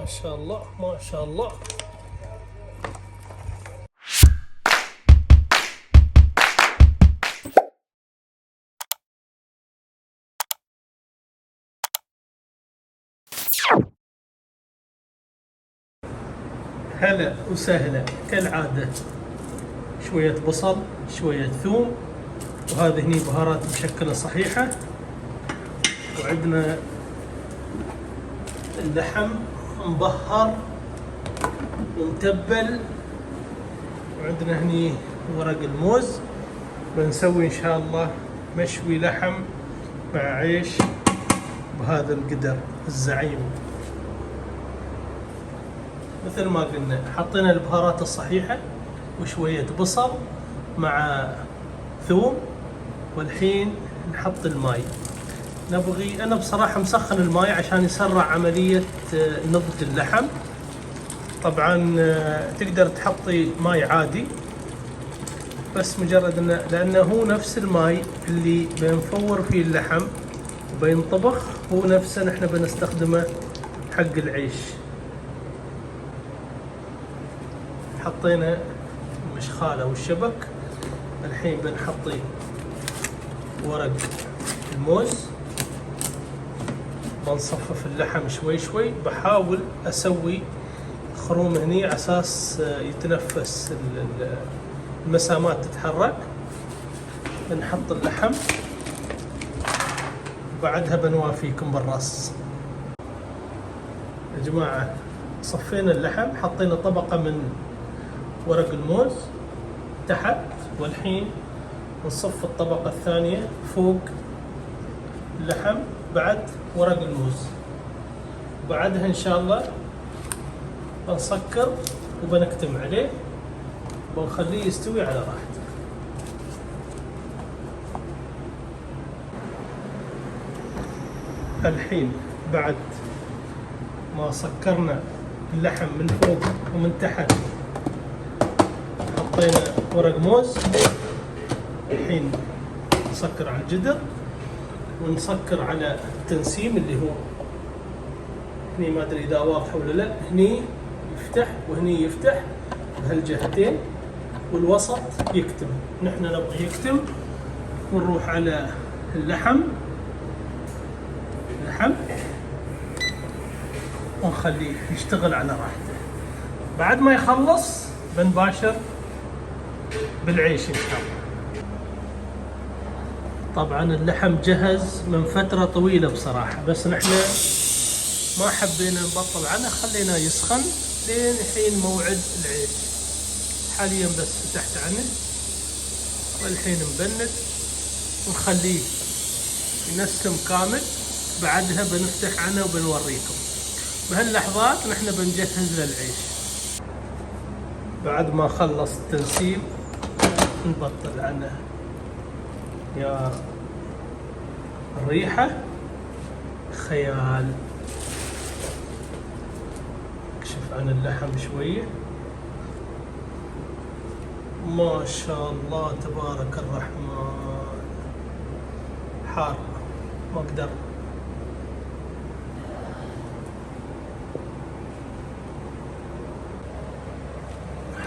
شاء الله ما شاء الله. هلا وسهلا كالعادة، شوية بصل شوية ثوم، وهذه هني بهارات مشكلة صحيحة، وعندنا اللحم مبهر ومتبل، وعندنا هني ورق الموز. بنسوي ان شاء الله مشوي لحم مع عيش بهذا القدر الزعيم. مثل ما قلنا حطينا البهارات الصحيحة وشوية بصل مع ثوم، والحين نحط الماي. أنا بصراحة مسخن الماي عشان يسرع عملية نضج اللحم. طبعا تقدر تحطي ماي عادي، بس مجرد لأنه هو نفس الماي اللي بنفور فيه اللحم وبينطبخ، هو نفسه نحن بنستخدمه حق العيش. حطينا المشخالة والشبك، الحين بنحطي ورق الموز، بنصفف اللحم شوي شوي. بحاول اسوي خروم هني على اساس يتنفس المسامات تتحرك. بنحط اللحم وبعدها بنوافيكم بالراس. يا جماعة صفينا اللحم، حطينا طبقة من ورق الموز تحت، والحين نصف الطبقة الثانية فوق اللحم بعد ورق الموز. بعدها ان شاء الله بنسكر وبنكتم عليه وبنخليه يستوي على راحته. الحين بعد ما سكرنا اللحم من فوق ومن تحت، حطينا ورق موز، الحين نسكر على الجدر ونسكر على التنسيم اللي هو هني، ما ادري اذا واضح ولا لا. هني يفتح وهني يفتح بهالجهتين، والوسط يكتم. نحن نبغى يكتم، ونروح على اللحم ونخليه يشتغل على راحته. بعد ما يخلص بنباشر بالعيش ان شاء الله. طبعا اللحم جهز من فترة طويلة بصراحة، بس نحن ما حبينا نبطل عنه، خلينا يسخن لين حين موعد العيش. حاليا بس فتحت عنه، والحين نبند ونخليه ينسم كامل. بعدها بنفتح عنه وبنوريكم. بهاللحظات نحن بنجهز للعيش. بعد ما خلص التنسيم نبطل عنه. يا الريحة خيال. اكشف عن اللحم شوية، ما شاء الله تبارك الرحمن. حار ما اقدر.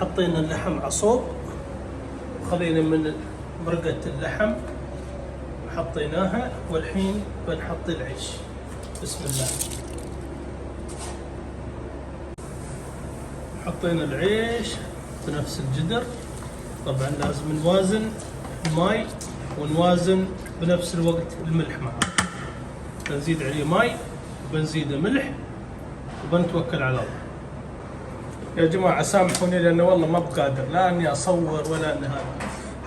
حطينا اللحم عصوب، وخلينا من مرقة اللحم حطيناها، والحين بنحط العيش. بسم الله. حطينا العيش بنفس الجدر. طبعا لازم نوازن الماي ونوازن بنفس الوقت الملح معه. بنزيد عليه ماي وبنزيده ملح وبنتوكل على الله. يا جماعة سامحوني لأنه والله ما بقادر لا أني أصور ولا أن هذا.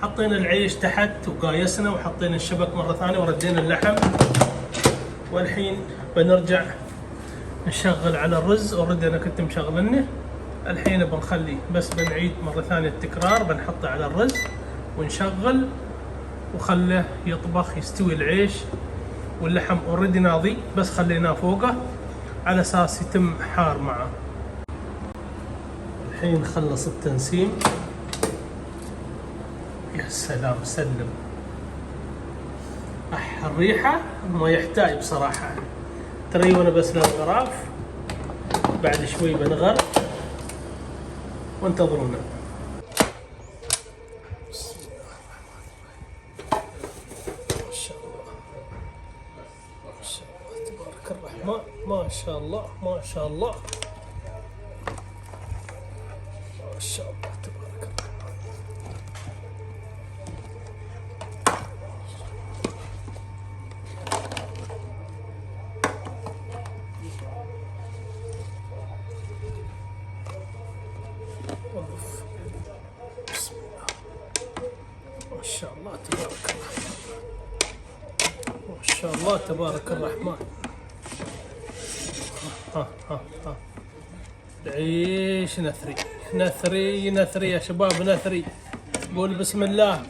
حطينا العيش تحت وقايسنا، وحطينا الشبك مرة ثانية، وردينا اللحم. والحين بنرجع نشغل على الرز. اوريدي أنا كنت مشغلنه. الحين بنخلي بس بنعيد مرة ثانية التكرار، بنحطه على الرز ونشغل وخله يطبخ يستوي العيش. واللحم اوريدي ناضي، بس خليناه فوقه على اساس يتم حار معه. الحين خلص التنسيم. يا سلام سلم. الريحة ما يحتاج بصراحة. ترى وانا بس للغراف بعد شوي بنغر وانتظرونا. ما شاء الله ما شاء الله تبارك الرحمن، ما شاء الله ما شاء الله ما شاء الله تبارك الرحمن. وقف. بسم الله ما شاء الله تبارك الرحمن، ما شاء الله تبارك الرحمن. ها العيش نثري نثري نثري يا شباب، نثري. قول بسم الله.